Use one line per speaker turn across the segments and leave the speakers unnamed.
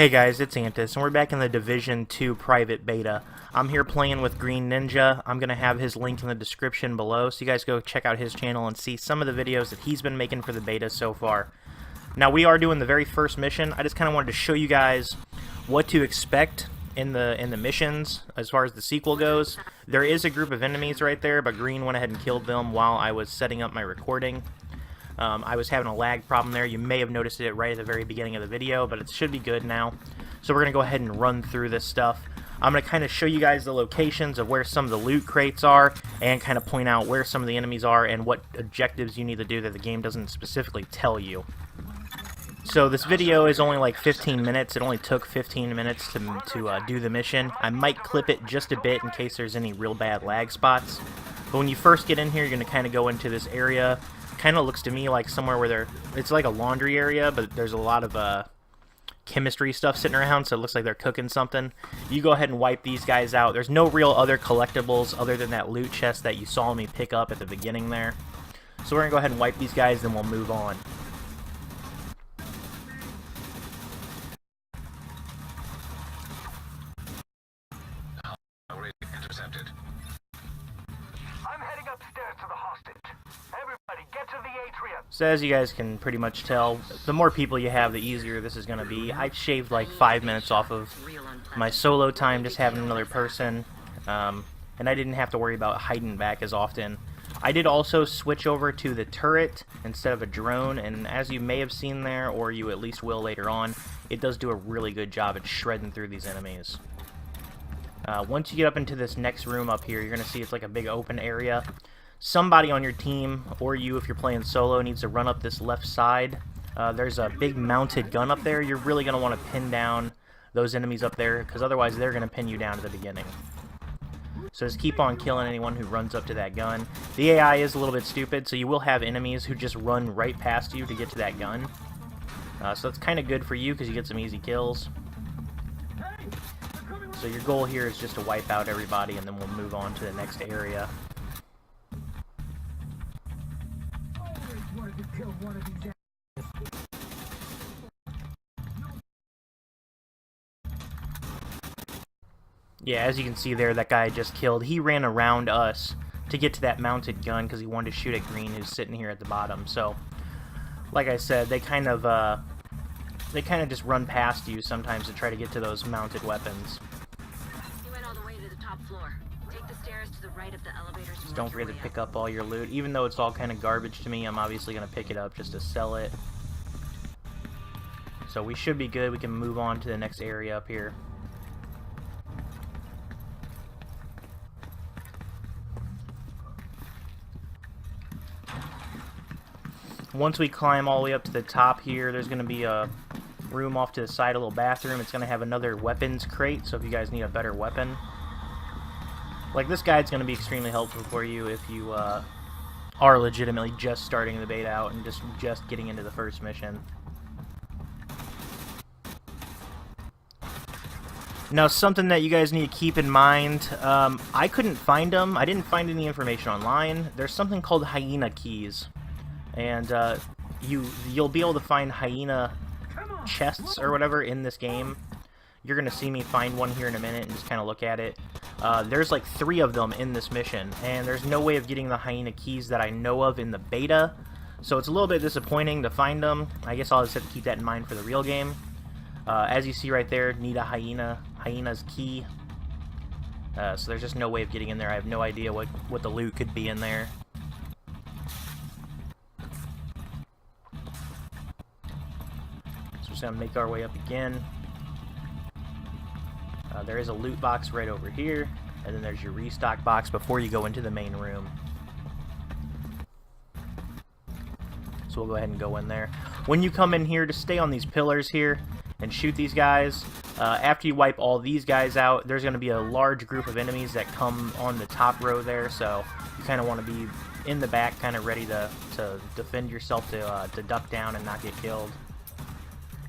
Hey guys, it's Antusj, and we're back in the Division 2 private beta. I'm here playing with Green Ninja. I'm going to have his link in the description below, so you guys go check out his channel and see some of the videos that he's been making for the beta so far. Now, we are doing the very first mission. I just kind of wanted to show you guys what to expect in the missions as far as the sequel goes. There is a group of enemies right there, but Green went ahead and killed them while I was setting up my recording. I was having a lag problem there. You may have noticed it right at the very beginning of the video, but it should be good now. So we're going to go ahead and run through this stuff. I'm going to kind of show you guys the locations of where some of the loot crates are and kind of point out where some of the enemies are and what objectives you need to do that the game doesn't specifically tell you. So this video is only like 15 minutes. It only took 15 minutes to do the mission. I might clip it just a bit in case there's any real bad lag spots. But when you first get in here, you're going to kind of go into this area. Kind of looks to me like somewhere where it's like a laundry area, but there's a lot of chemistry stuff sitting around, so it looks like they're cooking something. You go ahead and wipe these guys out. There's no real other collectibles other than that loot chest that you saw me pick up at the beginning there. So we're gonna go ahead and wipe these guys, then we'll move on.
Intercepted. I'm heading upstairs to the hostage. Everybody get to the atrium.
So as you guys can pretty much tell, the more people you have, the easier this is going to be. I shaved like 5 minutes off of my solo time just having another person, and I didn't have to worry about hiding back as often. I did also switch over to the turret instead of a drone, and as you may have seen there, or you at least will later on, it does do a really good job at shredding through these enemies. Once you get up into this next room up here, you're going to see it's like a big open area. Somebody on your team, or you if you're playing solo, needs to run up this left side. There's a big mounted gun up there. You're really going to want to pin down those enemies up there, because otherwise they're going to pin you down at the beginning. So just keep on killing anyone who runs up to that gun. The AI is a little bit stupid, so you will have enemies who just run right past you to get to that gun. So that's kind of good for you, because you get some easy kills. So your goal here is just to wipe out everybody, and then we'll move on to the next area. Yeah, as you can see there, that guy I just killed, he ran around us to get to that mounted gun because he wanted to shoot at Green, who's sitting here at the bottom. So, like I said, they kind of just run past you sometimes to try to get to those mounted weapons.
You went all the way to the top floor. Take the stairs to the right of the elevators.
Just don't forget to pick up all your loot. Even though it's all kind of garbage to me, I'm obviously going to pick it up just to sell it. So we should be good. We can move on to the next area up here. Once we climb all the way up to the top here, there's going to be a room off to the side, a little bathroom. It's going to have another weapons crate, so if you guys need a better weapon. Like, this guide's going to be extremely helpful for you if you are legitimately just starting the beta out and just getting into the first mission. Now, something that you guys need to keep in mind, I couldn't find them. I didn't find any information online. There's something called hyena keys. And you'll be able to find hyena chests or whatever in this game. You're going to see me find one here in a minute and just kind of look at it. There's like 3 of them in this mission, and there's no way of getting the hyena keys that I know of in the beta. So it's a little bit disappointing to find them. I guess I'll just have to keep that in mind for the real game. As you see right there, need a hyena's key. So there's just no way of getting in there. I have no idea what the loot could be in there. So we're just going to make our way up again. There is a loot box right over here, and then there's your restock box before you go into the main room. So we'll go ahead and go in there. When you come in here, just stay on these pillars here and shoot these guys. After you wipe all these guys out, there's going to be a large group of enemies that come on the top row there, so you kind of want to be in the back, kind of ready to defend yourself, to duck down and not get killed.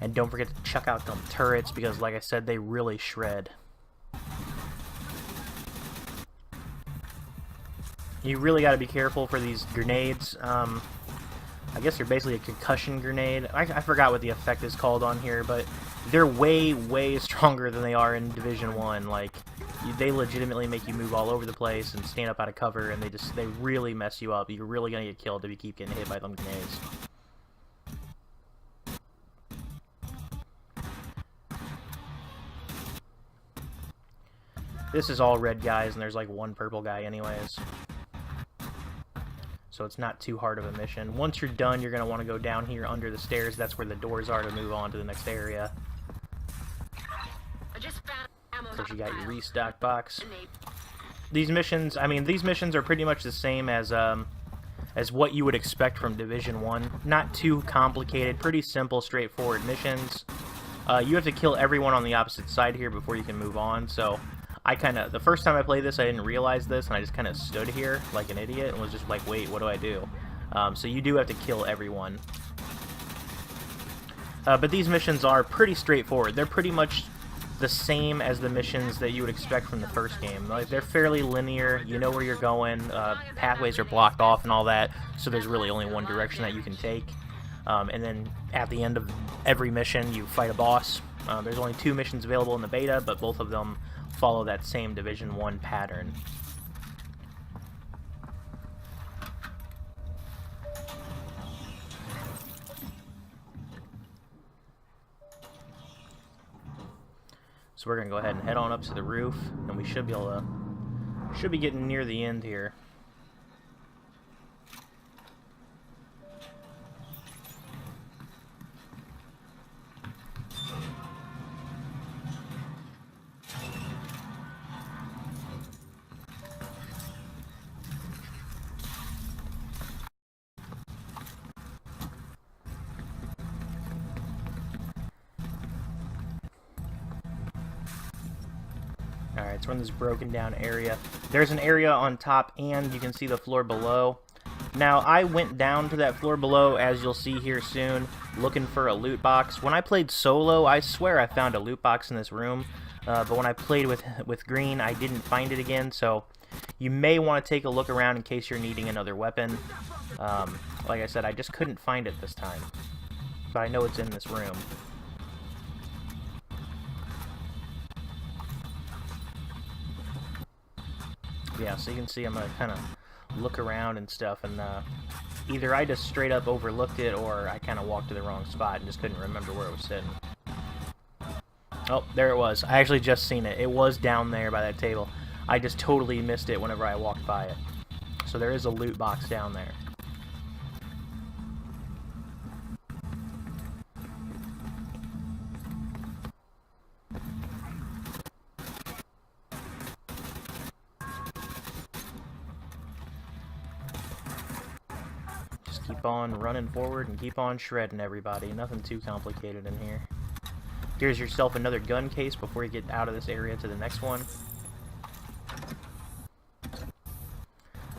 And don't forget to check out them turrets, because like I said, they really shred. You really got to be careful for these grenades. I guess they're basically a concussion grenade. I forgot what the effect is called on here, but they're way, way stronger than they are in Division 1. Like, they legitimately make you move all over the place and stand up out of cover, and they really mess you up. You're really gonna get killed if you keep getting hit by them grenades. This is all red guys, and there's like one purple guy anyways. So it's not too hard of a mission. Once you're done, you're going to want to go down here under the stairs. That's where the doors are to move on to the next area. Of course, you got your restock box. These missions, I mean, these missions are pretty much the same as what you would expect from Division 1. Not too complicated, pretty simple, straightforward missions. You have to kill everyone on the opposite side here before you can move on, so the first time I played this, I didn't realize this, and I just kind of stood here like an idiot and was just like, wait, what do I do? So you do have to kill everyone. But these missions are pretty straightforward. They're pretty much the same as the missions that you would expect from the first game. Like, they're fairly linear, you know where you're going, pathways are blocked off and all that, so there's really only one direction that you can take. And then at the end of every mission, you fight a boss. There's only 2 missions available in the beta, but both of them follow that same Division 1 pattern. So we're gonna go ahead and head on up to the roof, and we should be getting near the end here. Alright, so we're in this broken down area. There's an area on top, and you can see the floor below. Now, I went down to that floor below, as you'll see here soon, looking for a loot box. When I played solo, I swear I found a loot box in this room, but when I played with green, I didn't find it again, so you may want to take a look around in case you're needing another weapon. Like I said, I just couldn't find it this time, but I know it's in this room. Yeah, so you can see I'm going to kind of look around and stuff, and either I just straight up overlooked it, or I kind of walked to the wrong spot and just couldn't remember where it was sitting. Oh, there it was. I actually just seen it. It was down there by that table. I just totally missed it whenever I walked by it. So there is a loot box down there. Keep on running forward and keep on shredding everybody. Nothing too complicated in here. Here's yourself another gun case before you get out of this area to the next one.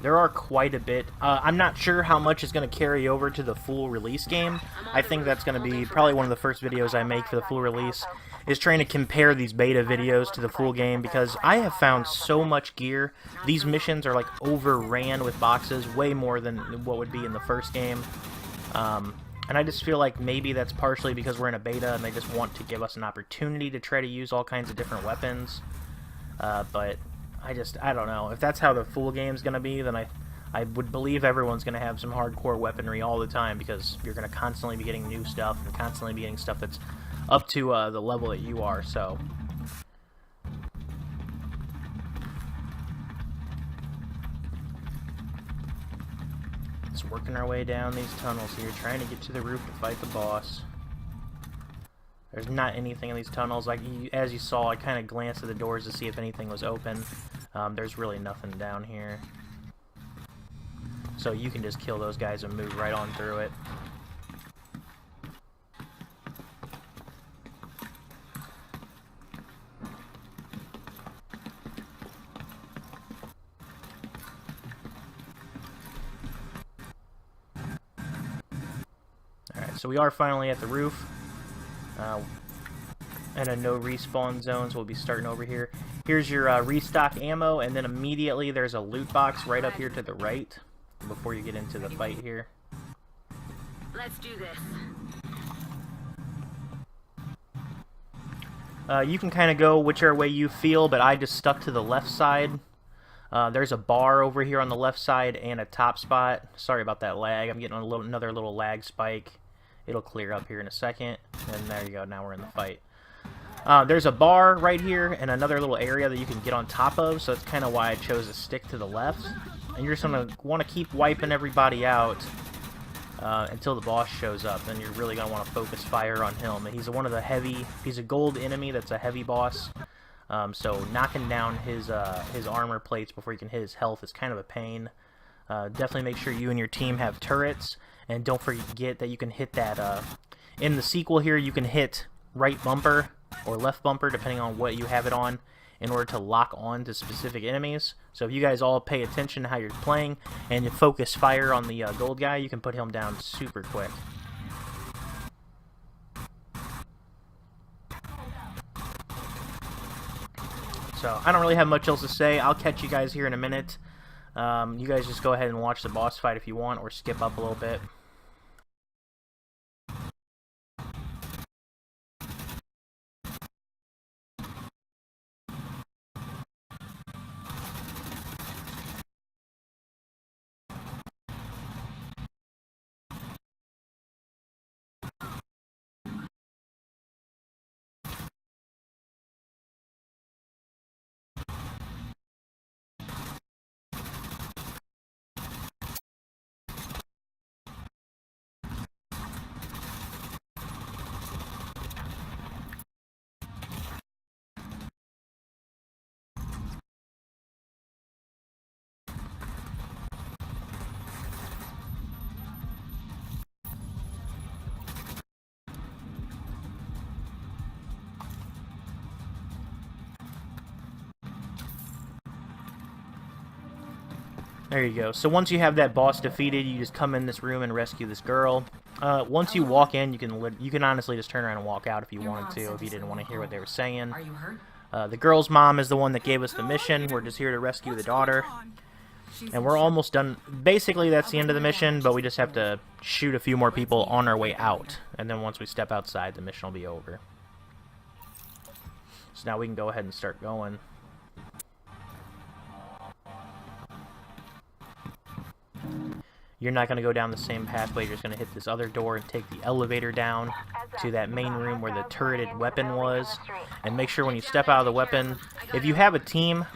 There are quite a bit. I'm not sure how much is going to carry over to the full release game. I think that's going to be probably one of the first videos I make for the full release, is trying to compare these beta videos to the full game, because I have found so much gear. These missions are like overran with boxes, way more than what would be in the first game. And I just feel like maybe that's partially because we're in a beta and they just want to give us an opportunity to try to use all kinds of different weapons. But I don't know. If that's how the full game's going to be, then I would believe everyone's going to have some hardcore weaponry all the time, because you're going to constantly be getting new stuff and constantly be getting stuff that's up to the level that you are, so. Just working our way down these tunnels here, trying to get to the roof to fight the boss. There's not anything in these tunnels. Like, as you saw, I kind of glanced at the doors to see if anything was open. There's really nothing down here. So you can just kill those guys and move right on through it. Alright, so we are finally at the roof. And a no respawn zone, so we'll be starting over here. Here's your restock ammo, and then immediately there's a loot box right up here to the right before you get into the fight here.
Let's do this.
You can kind of go whichever way you feel, but I just stuck to the left side. There's a bar over here on the left side and a top spot. Sorry about that lag. I'm getting another little lag spike. It'll clear up here in a second. And there you go. Now we're in the fight. There's a bar right here and another little area that you can get on top of. So that's kind of why I chose to stick to the left. And you're just going to want to keep wiping everybody out until the boss shows up. Then you're really going to want to focus fire on him. And he's a gold enemy that's a heavy boss. So knocking down his armor plates before you can hit his health is kind of a pain. Definitely make sure you and your team have turrets, and don't forget that you can hit that. In the sequel here, you can hit right bumper or left bumper depending on what you have it on in order to lock on to specific enemies. So if you guys all pay attention to how you're playing and you focus fire on the gold guy, you can put him down super quick. So, I don't really have much else to say. I'll catch you guys here in a minute. You guys just go ahead and watch the boss fight if you want, or skip up a little bit. There you go. So once you have that boss defeated, you just come in this room and rescue this girl. Once you walk in, you can honestly just turn around and walk out if you wanted to, if you didn't want to hear what they were saying.
Are you hurt?
The girl's mom is the one that gave us the mission. We're just here to rescue the daughter. And we're almost done. Basically, that's the end of the mission, but we just have to shoot a few more people on our way out. And then once we step outside, the mission will be over. So now we can go ahead and start going. You're not going to go down the same pathway. You're just going to hit this other door and take the elevator down to that main room where the turreted weapon was. And make sure when you step out of the weapon, if you have a team,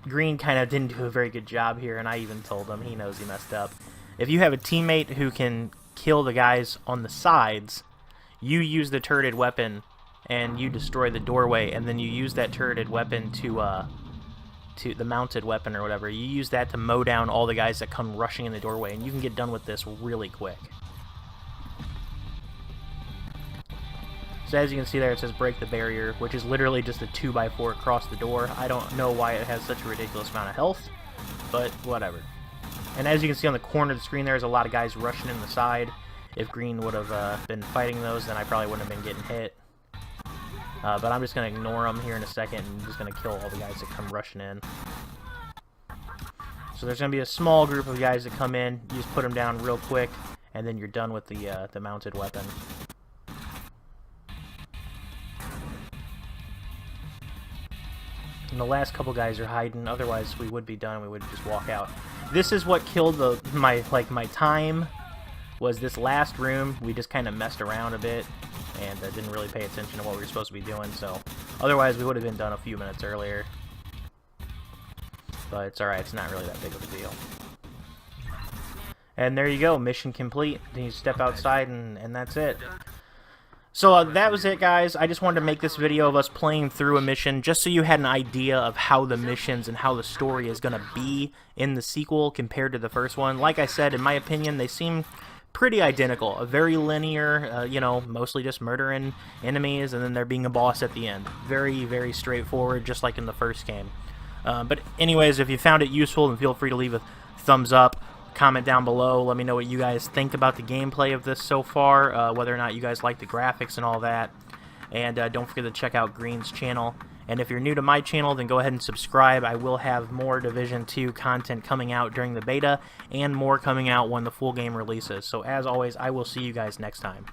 Green kind of didn't do a very good job here, and I even told him. He knows he messed up. If you have a teammate who can kill the guys on the sides, you use the turreted weapon and you destroy the doorway, and then you use that turreted weapon to the mounted weapon or whatever. You use that to mow down all the guys that come rushing in the doorway, and you can get done with this really quick. So as you can see there, it says break the barrier, which is literally just a 2x4 across the door. I don't know why it has such a ridiculous amount of health, but whatever. And as you can see on the corner of the screen, there's a lot of guys rushing in the side. If Green would have been fighting those, then I probably wouldn't have been getting hit. But I'm just going to ignore them here in a second and just going to kill all the guys that come rushing in. So there's going to be a small group of guys that come in. You just put them down real quick, and then you're done with the mounted weapon. And the last couple guys are hiding. Otherwise, we would be done. We would just walk out. This is what killed my time. Was this last room. We just kind of messed around a bit and didn't really pay attention to what we were supposed to be doing, so otherwise we would have been done a few minutes earlier. But it's alright, it's not really that big of a deal. And there you go, mission complete. Then you step outside and that's it. So that was it, guys. I just wanted to make this video of us playing through a mission just so you had an idea of how the missions and how the story is going to be in the sequel compared to the first one. Like I said, in my opinion, they seem pretty identical. A very linear, you know, mostly just murdering enemies and then there being a boss at the end. Very, very straightforward, just like in the first game. But anyways, if you found it useful, then feel free to leave a thumbs up. Comment down below. Let me know what you guys think about the gameplay of this so far, whether or not you guys like the graphics and all that. And don't forget to check out Green's channel. And if you're new to my channel, then go ahead and subscribe. I will have more Division 2 content coming out during the beta and more coming out when the full game releases. So as always, I will see you guys next time.